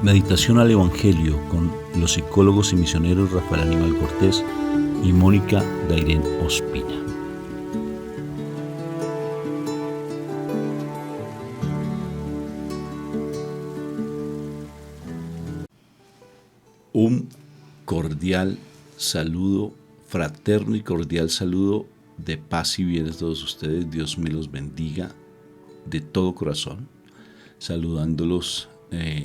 Meditación al Evangelio con los psicólogos y misioneros Rafael Aníbal Cortés y Mónica Dairén Ospina. Un cordial saludo, fraterno y cordial saludo de paz y bien a todos ustedes. Dios me los bendiga de todo corazón, saludándolos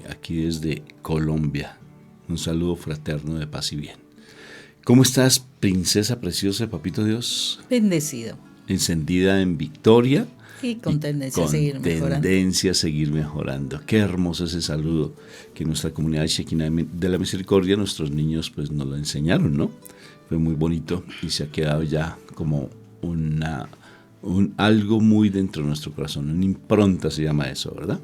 aquí desde Colombia. Un saludo fraterno de paz y bien. ¿Cómo estás, princesa preciosa de Papito Dios? Bendecido. Encendida en victoria. Y con tendencia a seguir mejorando. Tendencia a seguir mejorando. Qué hermoso ese saludo que nuestra comunidad de Shekinah de la Misericordia, nuestros niños pues nos lo enseñaron, ¿no? Fue muy bonito y se ha quedado ya como algo muy dentro de nuestro corazón. Una impronta se llama eso, ¿verdad?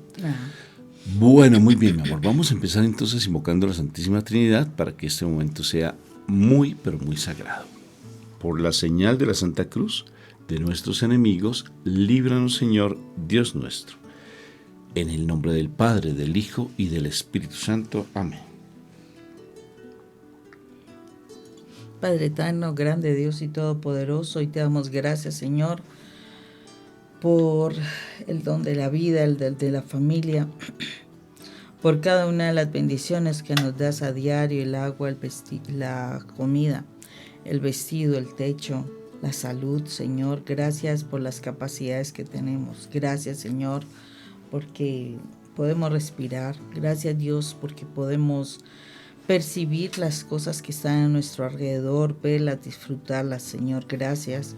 Bueno, muy bien, mi amor. Vamos a empezar entonces invocando a la Santísima Trinidad para que este momento sea muy, pero muy sagrado. Por la señal de la Santa Cruz de nuestros enemigos, líbranos, Señor, Dios nuestro. En el nombre del Padre, del Hijo y del Espíritu Santo. Amén. Padre eterno, grande Dios y todopoderoso, hoy te damos gracias, Señor, por el don de la vida, el de la familia, por cada una de las bendiciones que nos das a diario, el agua, la comida, el vestido, el techo, la salud, Señor. Gracias por las capacidades que tenemos. Gracias, Señor, porque podemos respirar. Gracias, Dios, porque podemos percibir las cosas que están a nuestro alrededor, verlas, disfrutarlas, Señor. Gracias.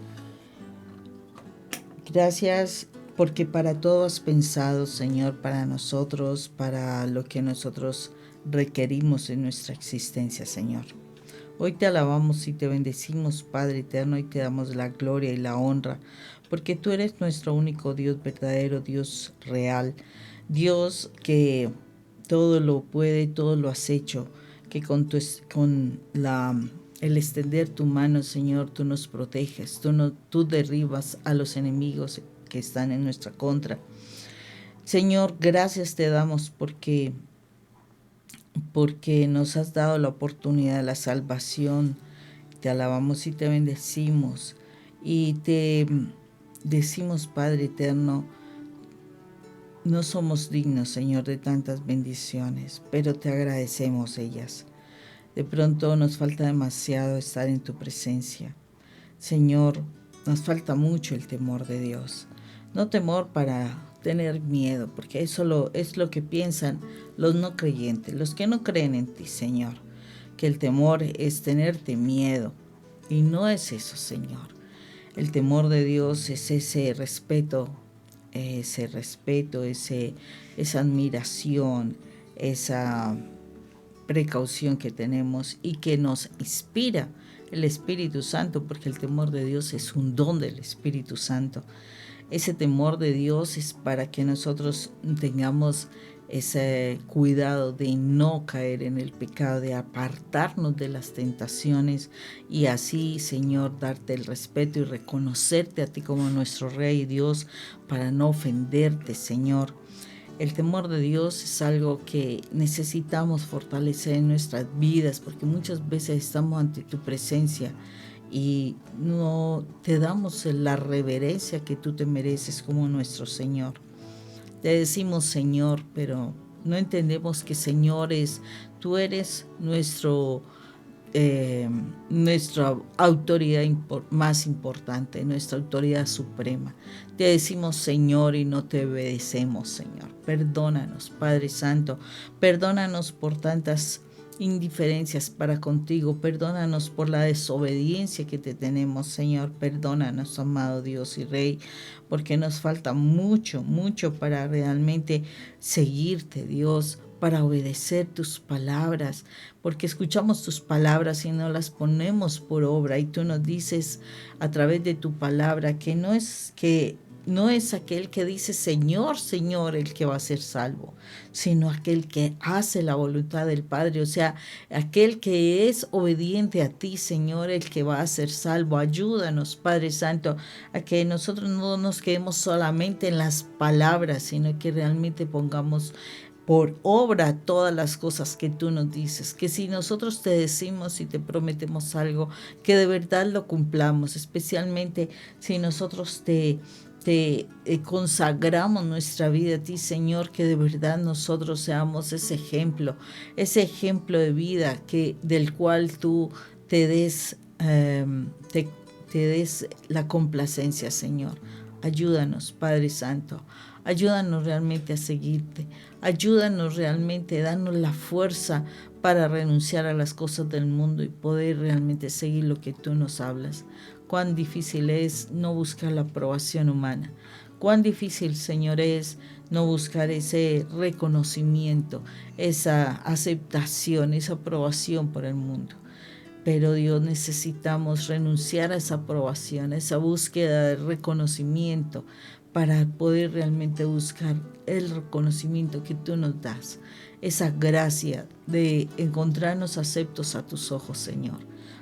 Gracias porque para todo has pensado, Señor, para nosotros, para lo que nosotros requerimos en nuestra existencia, Señor. Hoy te alabamos y te bendecimos, Padre eterno, y te damos la gloria y la honra, porque tú eres nuestro único Dios verdadero, Dios real, Dios que todo lo puede, todo lo has hecho, que el extender tu mano, Señor, tú nos proteges, tú derribas a los enemigos que están en nuestra contra. Señor, gracias te damos porque nos has dado la oportunidad de la salvación. Te alabamos y te bendecimos y te decimos, Padre eterno, no somos dignos, Señor, de tantas bendiciones, pero te agradecemos ellas. De pronto nos falta demasiado estar en tu presencia. Señor, nos falta mucho el temor de Dios. No temor para tener miedo, porque eso es lo que piensan los no creyentes, los que no creen en ti, Señor. Que el temor es tenerte miedo. Y no es eso, Señor. El temor de Dios es esa admiración, esa precaución que tenemos y que nos inspira el Espíritu Santo, porque el temor de Dios es un don del Espíritu Santo. Ese temor de Dios es para que nosotros tengamos ese cuidado de no caer en el pecado, de apartarnos de las tentaciones y así, Señor, darte el respeto y reconocerte a ti como nuestro Rey y Dios para no ofenderte, Señor. El temor de Dios es algo que necesitamos fortalecer en nuestras vidas porque muchas veces estamos ante tu presencia y no te damos la reverencia que tú te mereces como nuestro Señor. Te decimos Señor, pero no entendemos que Señor tú eres nuestra autoridad más importante, nuestra autoridad suprema. Te decimos Señor y no te obedecemos, Señor. Perdónanos, Padre Santo, perdónanos por tantas indiferencias para contigo, perdónanos por la desobediencia que te tenemos, Señor. Perdónanos, amado Dios y Rey, porque nos falta mucho para realmente seguirte, Dios, para obedecer tus palabras, porque escuchamos tus palabras y no las ponemos por obra, y tú nos dices a través de tu palabra que no es que no es aquel que dice Señor, Señor el que va a ser salvo, sino aquel que hace la voluntad del Padre, o sea, aquel que es obediente a ti, Señor, el que va a ser salvo. Ayúdanos, Padre Santo, a que nosotros no nos quedemos solamente en las palabras, sino que realmente pongamos por obra todas las cosas que tú nos dices, que si nosotros te decimos y te prometemos algo, que de verdad lo cumplamos, especialmente si nosotros te consagramos nuestra vida a ti, Señor, que de verdad nosotros seamos ese ejemplo de vida del cual tú te des la complacencia, Señor. Ayúdanos, Padre Santo. Ayúdanos realmente a seguirte. Ayúdanos realmente, danos la fuerza para renunciar a las cosas del mundo y poder realmente seguir lo que tú nos hablas. Cuán difícil es no buscar la aprobación humana. Cuán difícil, Señor, es no buscar ese reconocimiento, esa aceptación, esa aprobación por el mundo. Pero Dios, necesitamos renunciar a esa aprobación, a esa búsqueda de reconocimiento para poder realmente buscar el reconocimiento que tú nos das, esa gracia de encontrarnos aceptos a tus ojos, Señor.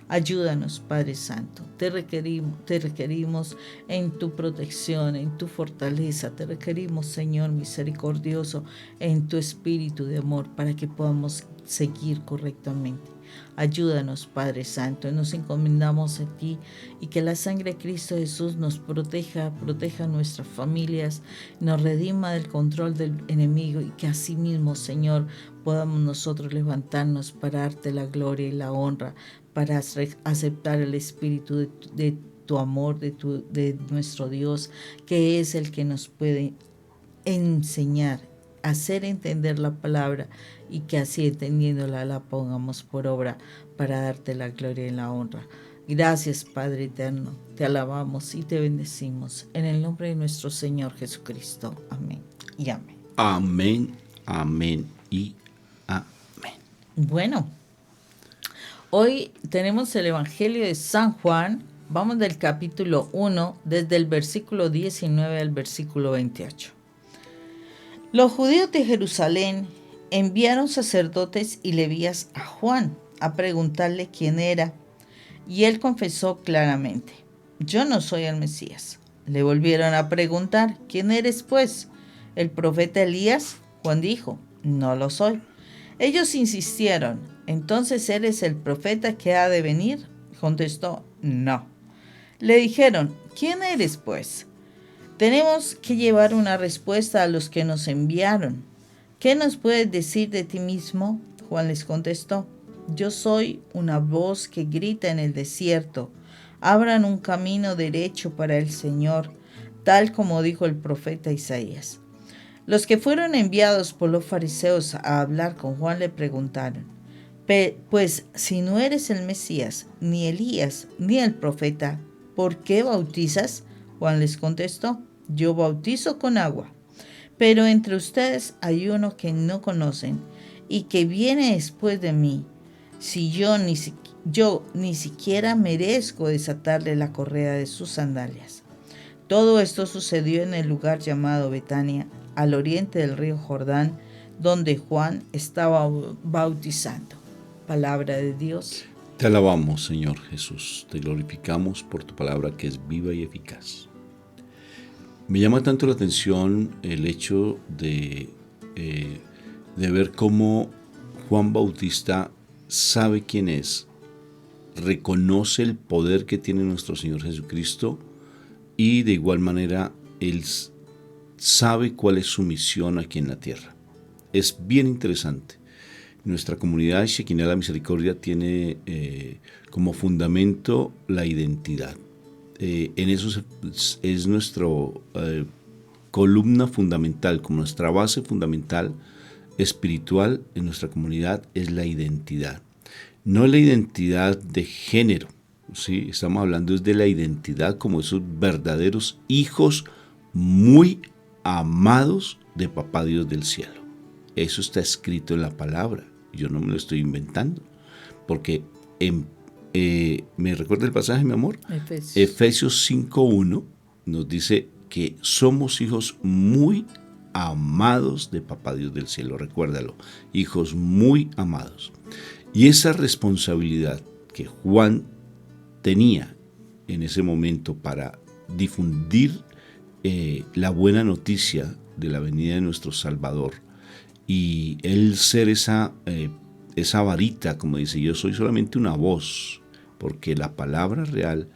Ayúdanos, Padre Santo. Te requerimos en tu protección, en tu fortaleza. Te requerimos, Señor misericordioso, en tu espíritu de amor para que podamos seguir correctamente. Ayúdanos, Padre Santo, nos encomendamos a ti y que la sangre de Cristo Jesús nos proteja nuestras familias, nos redima del control del enemigo y que asimismo, Señor, podamos nosotros levantarnos para darte la gloria y la honra, para aceptar el espíritu de tu amor, de nuestro Dios, que es el que nos puede enseñar, hacer entender la palabra y que así entendiéndola la pongamos por obra para darte la gloria y la honra. Gracias, Padre eterno, te alabamos y te bendecimos en el nombre de nuestro Señor Jesucristo. Amén y amén. Amén, amén y amén. Bueno, hoy tenemos el Evangelio de San Juan. Vamos del capítulo 1, desde el versículo 19 al versículo 28. Los judíos de Jerusalén enviaron sacerdotes y levías a Juan a preguntarle quién era, y él confesó claramente: yo no soy el Mesías. Le volvieron a preguntar: ¿quién eres pues? ¿El profeta Elías? Juan dijo: no lo soy. Ellos insistieron: ¿entonces eres el profeta que ha de venir? Contestó: no. Le dijeron: ¿quién eres pues? Tenemos que llevar una respuesta a los que nos enviaron. ¿Qué nos puedes decir de ti mismo? Juan les contestó: yo soy una voz que grita en el desierto: abran un camino derecho para el Señor, tal como dijo el profeta Isaías. Los que fueron enviados por los fariseos a hablar con Juan le preguntaron: pues si no eres el Mesías, ni Elías, ni el profeta, ¿por qué bautizas? Juan les contestó: yo bautizo con agua, pero entre ustedes hay uno que no conocen y que viene después de mí. Si yo ni siquiera merezco desatarle la correa de sus sandalias. Todo esto sucedió en el lugar llamado Betania, al oriente del río Jordán, donde Juan estaba bautizando. Palabra de Dios. Te alabamos, Señor Jesús. Te glorificamos por tu palabra que es viva y eficaz. Me llama tanto la atención el hecho de ver cómo Juan Bautista sabe quién es, reconoce el poder que tiene nuestro Señor Jesucristo y de igual manera él sabe cuál es su misión aquí en la tierra. Es bien interesante. Nuestra comunidad Shekinah la Misericordia tiene como fundamento la identidad. En eso es nuestra columna fundamental, como nuestra base fundamental espiritual en nuestra comunidad es la identidad. No la identidad de género, ¿sí? Estamos hablando de la identidad como esos verdaderos hijos muy amados de Papá Dios del cielo. Eso está escrito en la palabra, yo no me lo estoy inventando, porque ¿me recuerda el pasaje, mi amor? Efesios 5:1 nos dice que somos hijos muy amados de Papá Dios del cielo, recuérdalo, hijos muy amados. Y esa responsabilidad que Juan tenía en ese momento para difundir la buena noticia de la venida de nuestro Salvador, y él ser esa varita, como dice, yo soy solamente una voz, porque la palabra real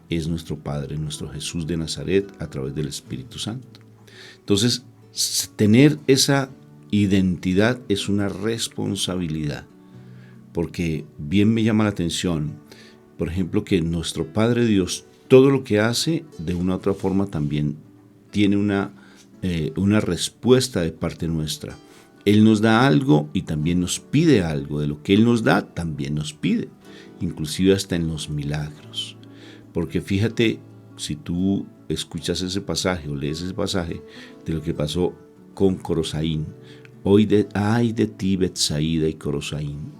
es nuestro Padre, nuestro Jesús de Nazaret, a través del Espíritu Santo. Entonces, tener esa identidad es una responsabilidad, porque bien me llama la atención, por ejemplo, que nuestro Padre Dios, todo lo que hace, de una u otra forma también tiene una respuesta de parte nuestra. Él nos da algo y también nos pide algo. De lo que Él nos da, también nos pide, inclusive hasta en los milagros. Porque fíjate, si tú escuchas ese pasaje o lees ese pasaje de lo que pasó con Corosaín, ay de ti, Betsaida y Corosaín,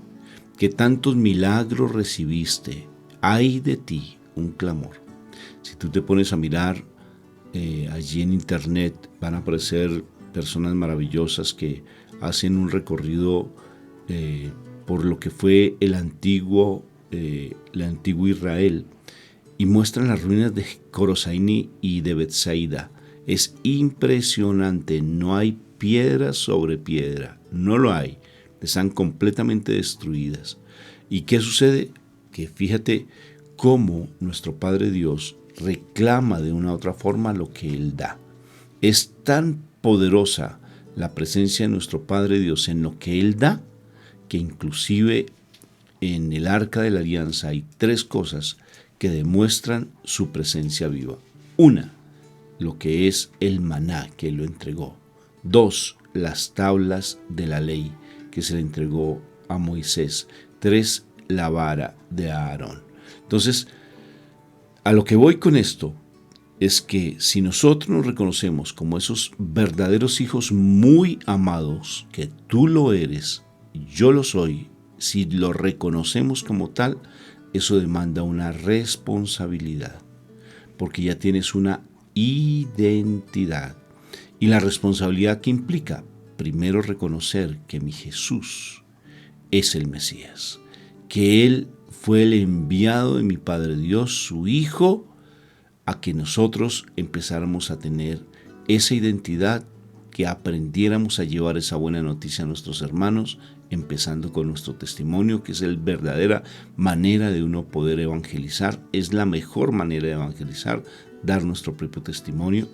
que tantos milagros recibiste, ay de ti, un clamor. Si tú te pones a mirar allí en internet, van a aparecer personas maravillosas que hacen un recorrido por lo que fue el antiguo Israel, y muestran las ruinas de Corosaín y de Betsaida. Es impresionante, no hay piedra sobre piedra, no lo hay, están completamente destruidas. ¿Y qué sucede? Que fíjate cómo nuestro Padre Dios reclama de una u otra forma lo que Él da. Es tan poderosa la presencia de nuestro Padre Dios en lo que Él da, que inclusive en el Arca de la Alianza hay 3 cosas que demuestran su presencia viva. 1, lo que es el maná, que Él lo entregó. 2, las tablas de la ley, que se le entregó a Moisés. 3, la vara de Aarón. Entonces, a lo que voy con esto es que si nosotros nos reconocemos como esos verdaderos hijos muy amados, que tú lo eres, yo lo soy, si lo reconocemos como tal, eso demanda una responsabilidad, porque ya tienes una identidad. Y la responsabilidad que implica, primero reconocer que mi Jesús es el Mesías, que Él fue el enviado de mi Padre Dios, su Hijo, a que nosotros empezáramos a tener esa identidad, que aprendiéramos a llevar esa buena noticia a nuestros hermanos, empezando con nuestro testimonio, que es la verdadera manera de uno poder evangelizar, es la mejor manera de evangelizar, dar nuestro propio testimonio.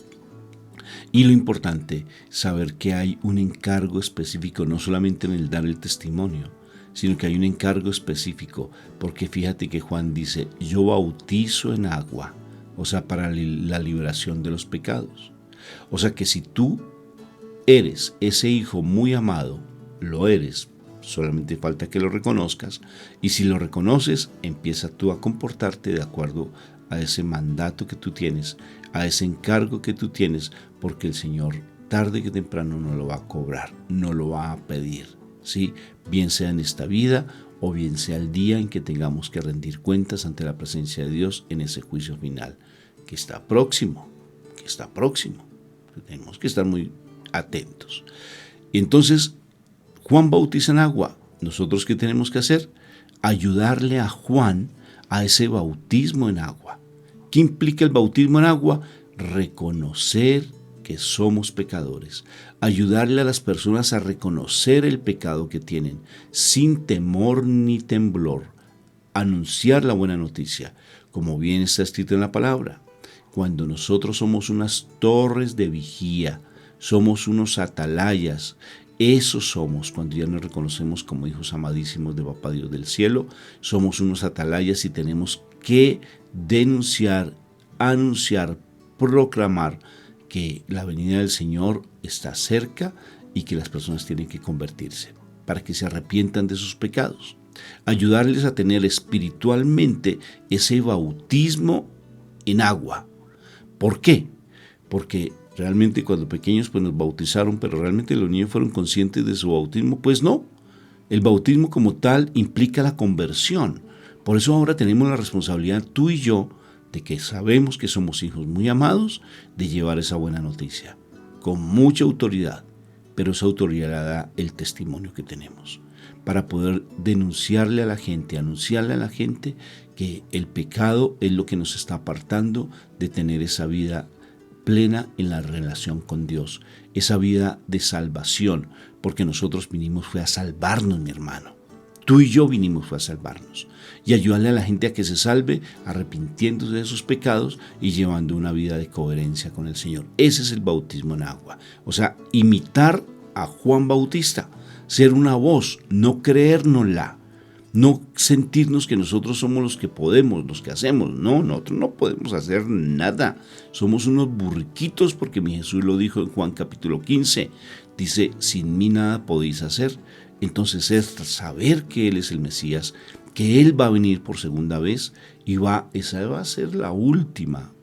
Y lo importante, saber que hay un encargo específico, no solamente en el dar el testimonio, sino que hay un encargo específico, porque fíjate que Juan dice, yo bautizo en agua, o sea, para la liberación de los pecados. O sea que si tú eres ese hijo muy amado, lo eres, solamente falta que lo reconozcas, y si lo reconoces, empieza tú a comportarte de acuerdo a ese mandato que tú tienes, a ese encargo que tú tienes, porque el Señor tarde que temprano no lo va a cobrar, no lo va a pedir, ¿sí? Bien sea en esta vida o bien sea el día en que tengamos que rendir cuentas ante la presencia de Dios en ese juicio final, que está próximo, tenemos que estar muy atentos. Entonces, Juan bautiza en agua. ¿Nosotros qué tenemos que hacer? Ayudarle a Juan a ese bautismo en agua. ¿Qué implica el bautismo en agua? Reconocer que somos pecadores. Ayudarle a las personas a reconocer el pecado que tienen, sin temor ni temblor. Anunciar la buena noticia, como bien está escrito en la palabra. Cuando nosotros somos unas torres de vigía, somos unos atalayas, eso somos cuando ya nos reconocemos como hijos amadísimos de Papá Dios del cielo. Somos unos atalayas y tenemos que denunciar, anunciar, proclamar que la venida del Señor está cerca y que las personas tienen que convertirse para que se arrepientan de sus pecados. Ayudarles a tener espiritualmente ese bautismo en agua. ¿Por qué? Porque realmente cuando pequeños pues nos bautizaron, pero realmente los niños fueron conscientes de su bautismo. Pues no, el bautismo como tal implica la conversión. Por eso ahora tenemos la responsabilidad, tú y yo, de que sabemos que somos hijos muy amados, de llevar esa buena noticia, con mucha autoridad, pero esa autoridad la da el testimonio que tenemos, para poder denunciarle a la gente, anunciarle a la gente que el pecado es lo que nos está apartando de tener esa vida plena en la relación con Dios, esa vida de salvación, porque nosotros vinimos fue a salvarnos, mi hermano. Tú y yo vinimos fue a salvarnos y ayudarle a la gente a que se salve, arrepintiéndose de sus pecados y llevando una vida de coherencia con el Señor. Ese es el bautismo en agua. O sea, imitar a Juan Bautista, ser una voz, no creérnosla, no sentirnos que nosotros somos los que podemos, los que hacemos. No, nosotros no podemos hacer nada. Somos unos burriquitos, porque mi Jesús lo dijo en Juan capítulo 15. Dice, sin mí nada podéis hacer. Entonces es saber que Él es el Mesías, que Él va a venir por segunda vez y esa va a ser la última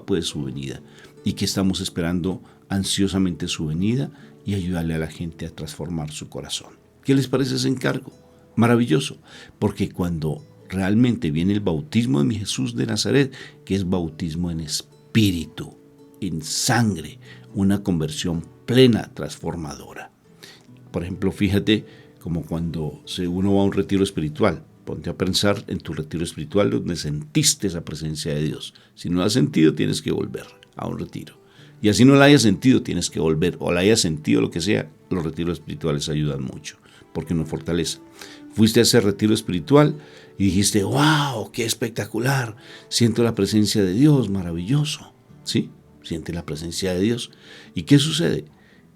pues su venida, y que estamos esperando ansiosamente su venida y ayudarle a la gente a transformar su corazón. ¿Qué les parece ese encargo? Maravilloso, porque cuando realmente viene el bautismo de mi Jesús de Nazaret, que es bautismo en espíritu, en sangre, una conversión plena, transformadora. Por ejemplo, fíjate como cuando uno va a un retiro espiritual. Ponte a pensar en tu retiro espiritual donde sentiste esa presencia de Dios. Si no la has sentido, tienes que volver a un retiro. Y así no la hayas sentido, tienes que volver, o la hayas sentido, lo que sea. Los retiros espirituales ayudan mucho, porque nos fortalecen. Fuiste a ese retiro espiritual y dijiste, wow, qué espectacular, siento la presencia de Dios, maravilloso. ¿Sí? Siente la presencia de Dios. ¿Y qué sucede?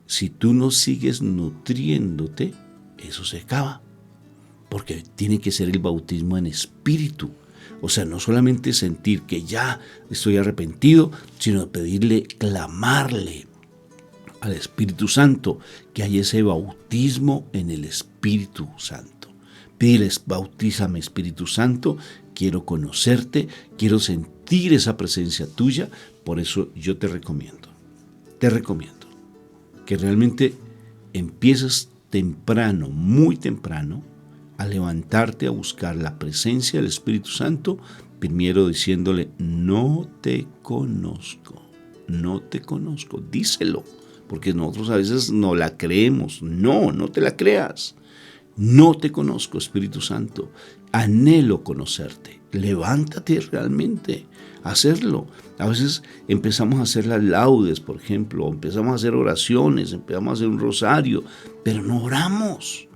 Si tú no sigues nutriéndote, eso se acaba, porque tiene que ser el bautismo en espíritu. O sea, no solamente sentir que ya estoy arrepentido, sino pedirle, clamarle al Espíritu Santo que haya ese bautismo en el Espíritu Santo. Pídeles, bautízame Espíritu Santo, quiero conocerte, quiero sentir esa presencia tuya. Por eso yo te recomiendo que realmente empieces temprano, muy temprano, a levantarte a buscar la presencia del Espíritu Santo, primero diciéndole, no te conozco, díselo, porque nosotros a veces no la creemos. No te la creas. No te conozco, Espíritu Santo, anhelo conocerte. Levántate realmente a hacerlo. A veces empezamos a hacer las laudes, por ejemplo, empezamos a hacer oraciones, empezamos a hacer un rosario, pero no oramos.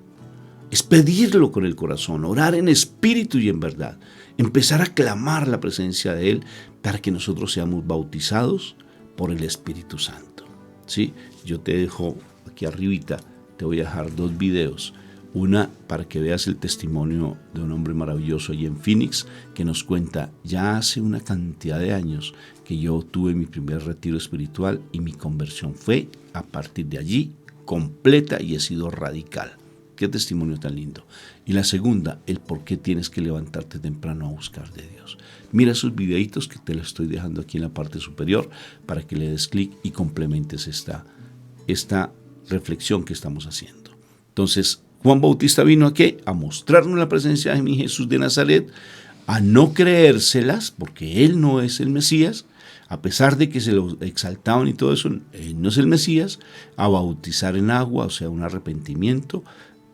Es pedirlo con el corazón, orar en espíritu y en verdad, empezar a clamar la presencia de Él para que nosotros seamos bautizados por el Espíritu Santo. ¿Sí? Yo te dejo aquí arribita, te voy a dejar 2 videos. Una para que veas el testimonio de un hombre maravilloso allí en Phoenix, que nos cuenta, ya hace una cantidad de años que yo tuve mi primer retiro espiritual y mi conversión fue a partir de allí completa y he sido radical. Qué testimonio tan lindo. Y la segunda, el por qué tienes que levantarte temprano a buscar de Dios. Mira esos videitos que te los estoy dejando aquí en la parte superior para que le des clic y complementes esta reflexión que estamos haciendo. Entonces, Juan Bautista vino ¿a qué? A mostrarnos la presencia de mi Jesús de Nazaret, a no creérselas, porque Él no es el Mesías, a pesar de que se lo exaltaban y todo eso, Él no es el Mesías, a bautizar en agua, o sea, un arrepentimiento,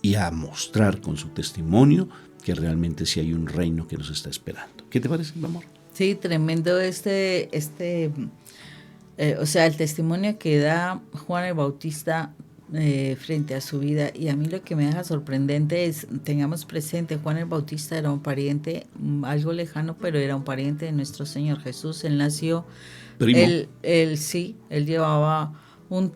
y a mostrar con su testimonio que realmente sí hay un reino que nos está esperando. ¿Qué te parece, mi amor? Sí, tremendo o sea, el testimonio que da Juan el Bautista frente a su vida. Y a mí lo que me deja sorprendente es, tengamos presente, Juan el Bautista era un pariente, algo lejano, pero era un pariente de nuestro Señor Jesús. Él nació, él llevaba unos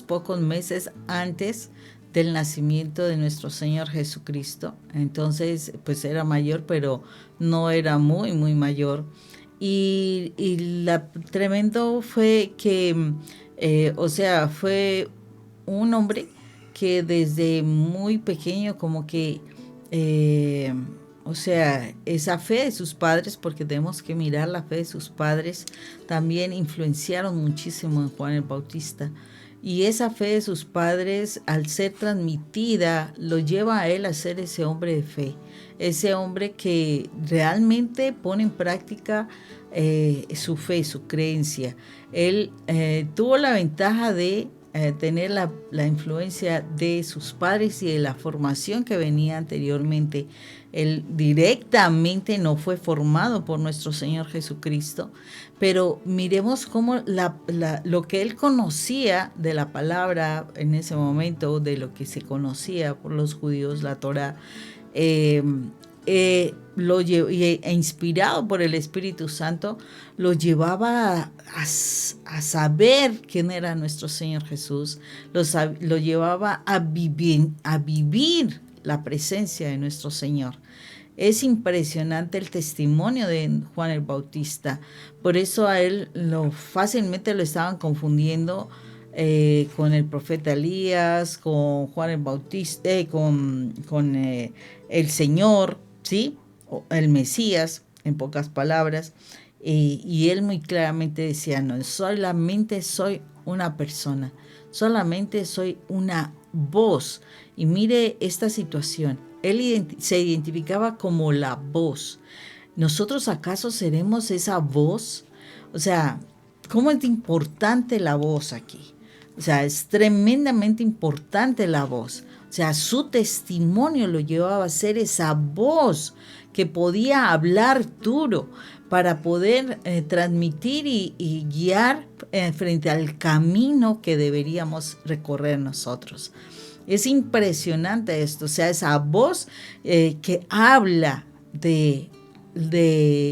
pocos meses antes del nacimiento de nuestro Señor Jesucristo. Entonces, pues era mayor, pero no era muy, muy mayor. Y tremendo fue que, fue un hombre que desde muy pequeño como que, O sea, esa fe de sus padres, porque tenemos que mirar la fe de sus padres, también influenciaron muchísimo en Juan el Bautista. Y esa fe de sus padres, al ser transmitida, lo lleva a él a ser ese hombre de fe, ese hombre que realmente pone en práctica su fe, su creencia. Él tuvo la ventaja de tener la influencia de sus padres y de la formación que venía anteriormente. Él directamente no fue formado por nuestro Señor Jesucristo, pero miremos cómo lo que él conocía de la palabra en ese momento, de lo que se conocía por los judíos, la Torá, inspirado por el Espíritu Santo, lo llevaba a saber quién era nuestro Señor Jesús, lo llevaba a vivir la presencia de nuestro Señor. Es impresionante el testimonio de Juan el Bautista. Por eso a él fácilmente lo estaban confundiendo con el profeta Elías, con Juan el Bautista, con el Señor, ¿sí? O el Mesías, en pocas palabras. Y él muy claramente decía, no, solamente soy una persona, solamente soy una voz. Y mire esta situación, él se identificaba como la voz. ¿Nosotros acaso seremos esa voz? O sea, ¿cómo es importante la voz aquí? O sea, es tremendamente importante la voz. O sea, su testimonio lo llevaba a ser esa voz que podía hablar duro para poder transmitir y guiar frente al camino que deberíamos recorrer nosotros. Es impresionante esto, o sea, esa voz que habla de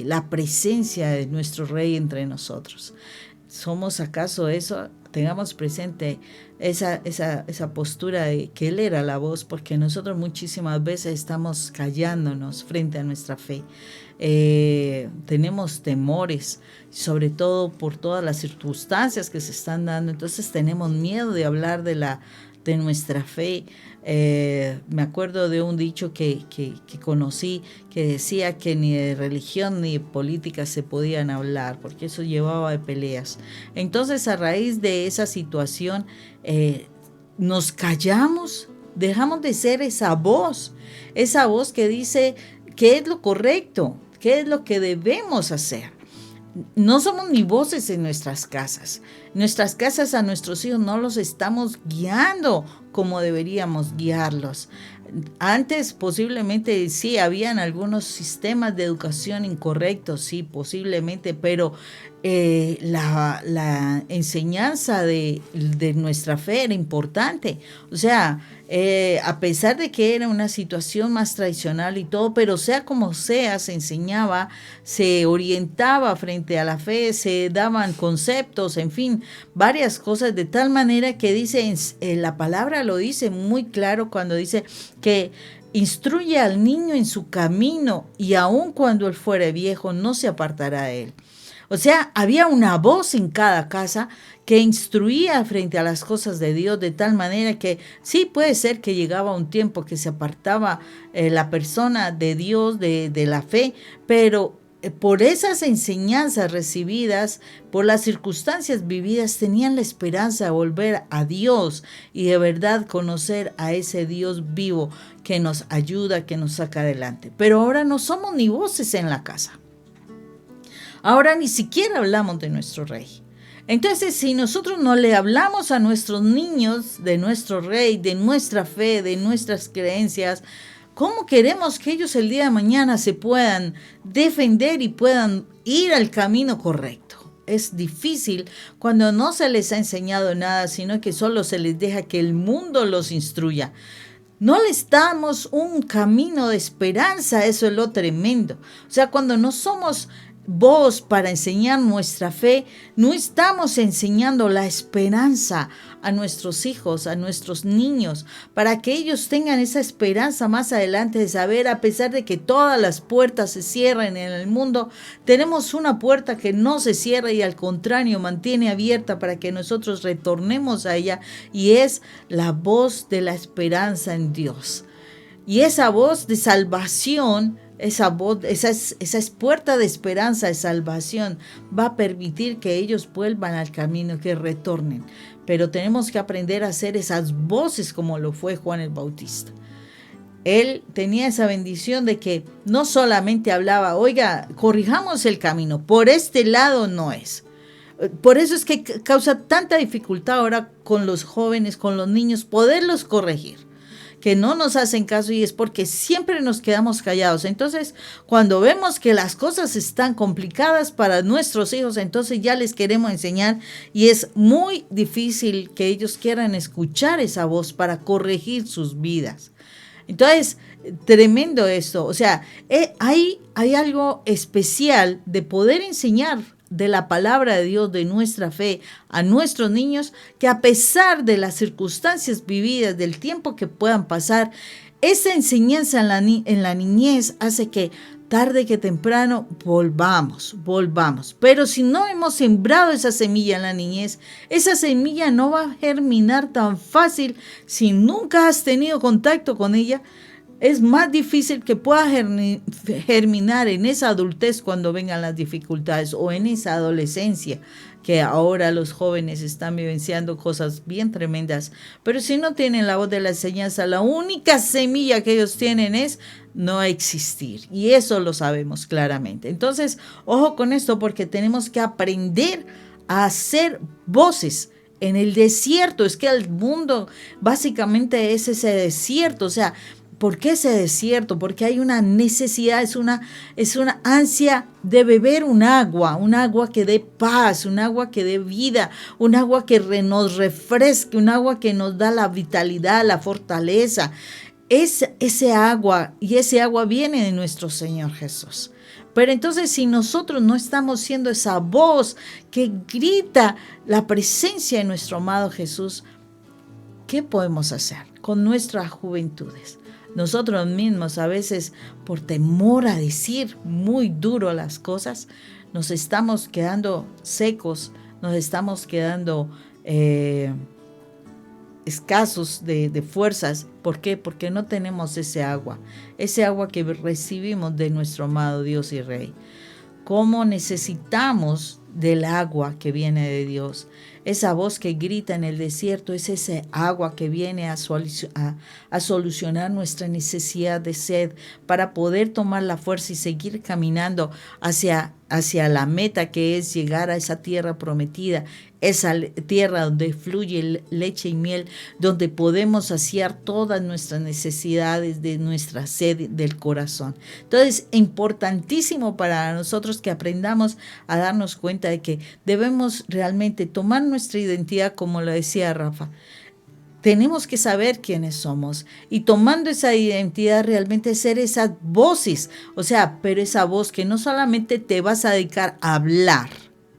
la presencia de nuestro Rey entre nosotros. ¿Somos acaso eso? Tengamos presente esa postura de que Él era la voz, porque nosotros muchísimas veces estamos callándonos frente a nuestra fe. Tenemos temores, sobre todo por todas las circunstancias que se están dando, entonces tenemos miedo de hablar de nuestra fe. Me acuerdo de un dicho que conocí que decía que ni de religión ni de política se podían hablar, porque eso llevaba de peleas. Entonces, a raíz de esa situación, nos callamos, dejamos de ser esa voz que dice qué es lo correcto, qué es lo que debemos hacer. No somos ni voces en nuestras casas. Nuestras casas a nuestros hijos no los estamos guiando como deberíamos guiarlos. Antes posiblemente sí, habían algunos sistemas de educación incorrectos, sí, posiblemente, pero la enseñanza de nuestra fe era importante. O sea, a pesar de que era una situación más tradicional y todo, pero sea como sea, se enseñaba, se orientaba frente a la fe, se daban conceptos, en fin, varias cosas, de tal manera que dice, la palabra lo dice muy claro cuando dice que instruye al niño en su camino y aun cuando él fuere viejo no se apartará de él. O sea, había una voz en cada casa que instruía frente a las cosas de Dios, de tal manera que sí puede ser que llegaba un tiempo que se apartaba la persona de Dios, de la fe, pero por esas enseñanzas recibidas, por las circunstancias vividas, tenían la esperanza de volver a Dios y de verdad conocer a ese Dios vivo que nos ayuda, que nos saca adelante. Pero ahora no somos ni voces en la casa. Ahora ni siquiera hablamos de nuestro Rey. Entonces, si nosotros no le hablamos a nuestros niños de nuestro Rey, de nuestra fe, de nuestras creencias, ¿cómo queremos que ellos el día de mañana se puedan defender y puedan ir al camino correcto? Es difícil cuando no se les ha enseñado nada, sino que solo se les deja que el mundo los instruya. No les damos un camino de esperanza, eso es lo tremendo. O sea, cuando no somos voz para enseñar nuestra fe, no estamos enseñando la esperanza a nuestros hijos, a nuestros niños, para que ellos tengan esa esperanza más adelante de saber, a pesar de que todas las puertas se cierren en el mundo, tenemos una puerta que no se cierra y al contrario mantiene abierta para que nosotros retornemos a ella, y es la voz de la esperanza en Dios. Y esa voz de salvación esa voz, esa es puerta de esperanza, de salvación, va a permitir que ellos vuelvan al camino, que retornen. Pero tenemos que aprender a hacer esas voces como lo fue Juan el Bautista. Él tenía esa bendición de que no solamente hablaba, oiga, corrijamos el camino, por este lado no es. Por eso es que causa tanta dificultad ahora con los jóvenes, con los niños, poderlos corregir, que no nos hacen caso, y es porque siempre nos quedamos callados. Entonces, cuando vemos que las cosas están complicadas para nuestros hijos, entonces ya les queremos enseñar, y es muy difícil que ellos quieran escuchar esa voz para corregir sus vidas. Entonces, tremendo esto. O sea, hay algo especial de poder enseñar de la palabra de Dios, de nuestra fe, a nuestros niños, que a pesar de las circunstancias vividas, del tiempo que puedan pasar, esa enseñanza en la niñez hace que tarde que temprano volvamos. Pero si no hemos sembrado esa semilla en la niñez, esa semilla no va a germinar tan fácil. Si nunca has tenido contacto con ella, es más difícil que pueda germinar en esa adultez cuando vengan las dificultades, o en esa adolescencia, que ahora los jóvenes están vivenciando cosas bien tremendas. Pero si no tienen la voz de la enseñanza, la única semilla que ellos tienen es no existir. Y eso lo sabemos claramente. Entonces, ojo con esto, porque tenemos que aprender a hacer voces en el desierto. Es que el mundo básicamente es ese desierto. O sea, ¿por qué ese desierto? Porque hay una necesidad, es una ansia de beber un agua que dé paz, un agua que dé vida, un agua que nos refresque, un agua que nos da la vitalidad, la fortaleza. Es ese agua, y ese agua viene de nuestro Señor Jesús. Pero entonces, si nosotros no estamos siendo esa voz que grita la presencia de nuestro amado Jesús, ¿qué podemos hacer con nuestras juventudes? Nosotros mismos a veces, por temor a decir muy duro las cosas, nos estamos quedando secos, nos estamos quedando escasos de fuerzas. ¿Por qué? Porque no tenemos ese agua que recibimos de nuestro amado Dios y Rey. ¿Cómo necesitamos del agua que viene de Dios? Esa voz que grita en el desierto es ese agua que viene a solucionar nuestra necesidad de sed, para poder tomar la fuerza y seguir caminando hacia la meta, que es llegar a esa tierra prometida, esa tierra donde fluye leche y miel, donde podemos saciar todas nuestras necesidades de nuestra sed del corazón. Entonces, importantísimo para nosotros que aprendamos a darnos cuenta de que debemos realmente tomar nuestra identidad, como lo decía Rafa. Tenemos que saber quiénes somos, y tomando esa identidad realmente ser esas voces, o sea, pero esa voz que no solamente te vas a dedicar a hablar,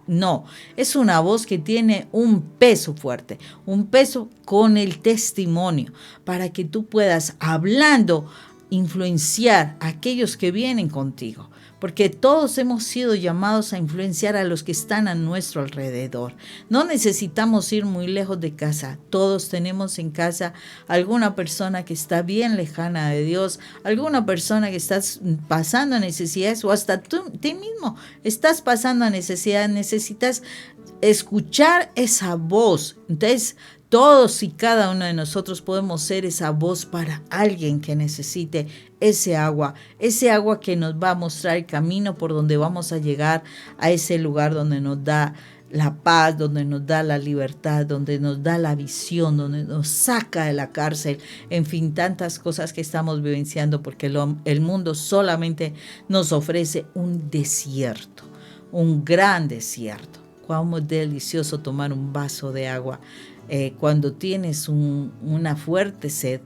no, es una voz que tiene un peso fuerte, un peso con el testimonio, para que tú puedas, hablando, influenciar a aquellos que vienen contigo. Porque todos hemos sido llamados a influenciar a los que están a nuestro alrededor. No necesitamos ir muy lejos de casa. Todos tenemos en casa alguna persona que está bien lejana de Dios, alguna persona que estás pasando necesidades, o hasta tú mismo estás pasando necesidades. Necesitas escuchar esa voz. Entonces, todos y cada uno de nosotros podemos ser esa voz para alguien que necesite ese agua que nos va a mostrar el camino por donde vamos a llegar a ese lugar donde nos da la paz, donde nos da la libertad, donde nos da la visión, donde nos saca de la cárcel, en fin, tantas cosas que estamos vivenciando, porque el mundo solamente nos ofrece un desierto, un gran desierto. Cuán delicioso tomar un vaso de agua cuando tienes una fuerte sed.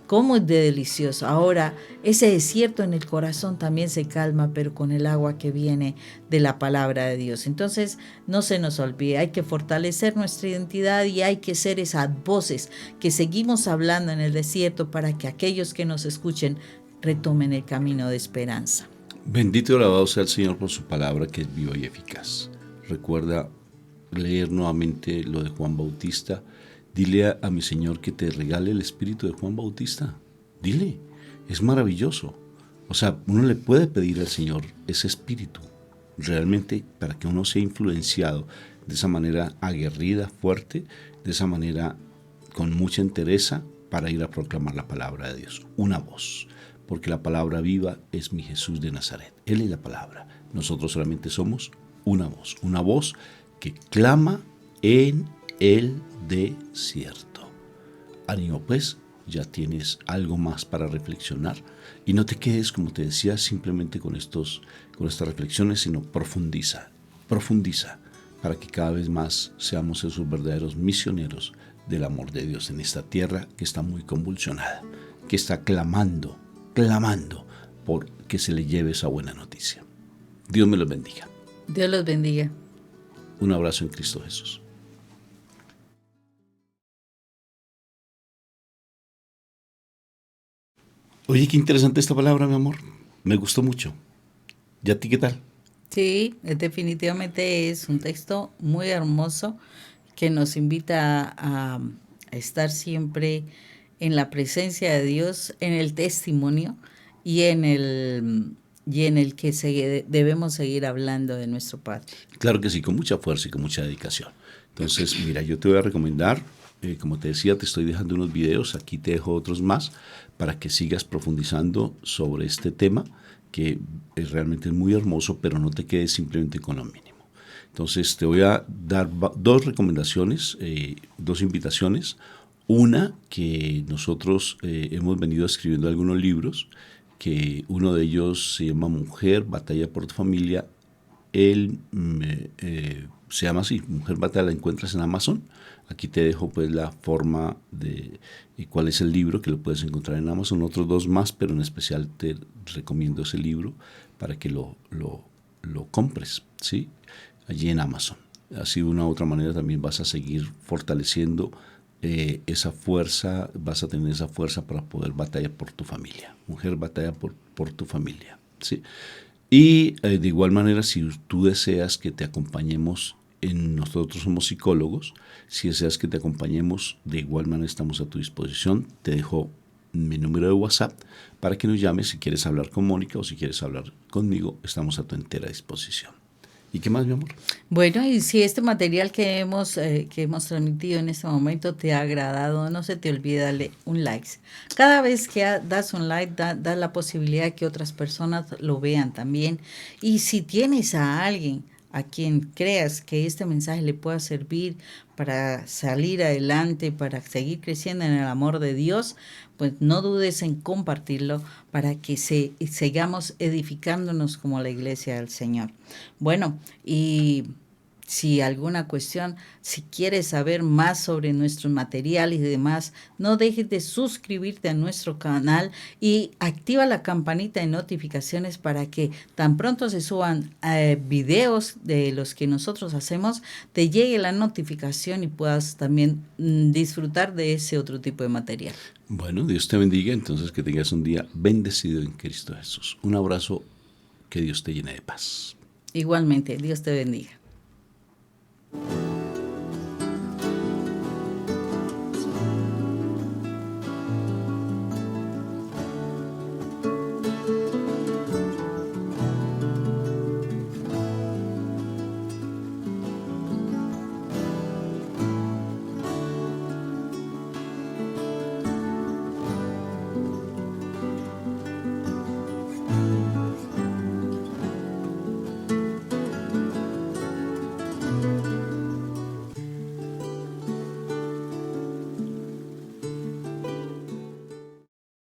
Cómo es de delicioso. Ahora, ese desierto en el corazón también se calma, pero con el agua que viene de la palabra de Dios. Entonces, no se nos olvide, hay que fortalecer nuestra identidad, y hay que ser esas voces que seguimos hablando en el desierto, para que aquellos que nos escuchen retomen el camino de esperanza. Bendito y alabado sea el Señor por su palabra, que es viva y eficaz. Recuerda leer nuevamente lo de Juan Bautista. Dile a mi Señor que te regale el espíritu de Juan Bautista. Dile, es maravilloso. O sea, uno le puede pedir al Señor ese espíritu, realmente para que uno sea influenciado de esa manera aguerrida, fuerte, de esa manera con mucha entereza para ir a proclamar la palabra de Dios. Una voz, porque la palabra viva es mi Jesús de Nazaret. Él es la palabra. Nosotros solamente somos una voz que clama en el desierto. Ánimo pues, ya tienes algo más para reflexionar y no te quedes, como te decía, simplemente con estas reflexiones, sino profundiza para que cada vez más seamos esos verdaderos misioneros del amor de Dios en esta tierra que está muy convulsionada, que está clamando por que se le lleve esa buena noticia. Dios me los bendiga. Dios los bendiga. Un abrazo en Cristo Jesús. Oye, qué interesante esta palabra, mi amor. Me gustó mucho. ¿Y a ti qué tal? Sí, definitivamente es un texto muy hermoso que nos invita a estar siempre en la presencia de Dios, en el testimonio y en el que debemos seguir hablando de nuestro Padre. Claro que sí, con mucha fuerza y con mucha dedicación. Entonces, mira, yo te voy a recomendar, como te decía, te estoy dejando unos videos, aquí te dejo otros más para que sigas profundizando sobre este tema que realmente es muy hermoso, pero no te quedes simplemente con lo mínimo. Entonces, te voy a dar dos recomendaciones, dos invitaciones. Una, que nosotros hemos venido escribiendo algunos libros, que uno de ellos se llama Mujer, Batalla por tu Familia. Él se llama así, Mujer Batalla, la encuentras en Amazon. Aquí te dejo pues la forma de cuál es el libro, que lo puedes encontrar en Amazon. Otros dos más, pero en especial te recomiendo ese libro para que lo compres, ¿sí? Allí en Amazon. Así de una u otra manera también vas a seguir fortaleciendo esa fuerza, vas a tener esa fuerza para poder batallar por tu familia. Mujer, batalla por tu familia, ¿sí? Y de igual manera, si tú deseas que te acompañemos, nosotros somos psicólogos, si deseas que te acompañemos, de igual manera estamos a tu disposición. Te dejo mi número de WhatsApp para que nos llames si quieres hablar con Mónica o si quieres hablar conmigo, estamos a tu entera disposición. ¿Y qué más, mi amor? Bueno, y si este material que hemos transmitido en este momento te ha agradado, no se te olvide darle un like. Cada vez que das un like, da la posibilidad de que otras personas lo vean también. Y si tienes a alguien a quien creas que este mensaje le pueda servir para salir adelante, para seguir creciendo en el amor de Dios, pues no dudes en compartirlo para que sigamos edificándonos como la iglesia del Señor. Bueno, y si alguna cuestión, si quieres saber más sobre nuestros materiales y demás, no dejes de suscribirte a nuestro canal y activa la campanita de notificaciones para que tan pronto se suban videos de los que nosotros hacemos, te llegue la notificación y puedas también disfrutar de ese otro tipo de material. Bueno, Dios te bendiga, entonces que tengas un día bendecido en Cristo Jesús. Un abrazo, que Dios te llene de paz. Igualmente, Dios te bendiga.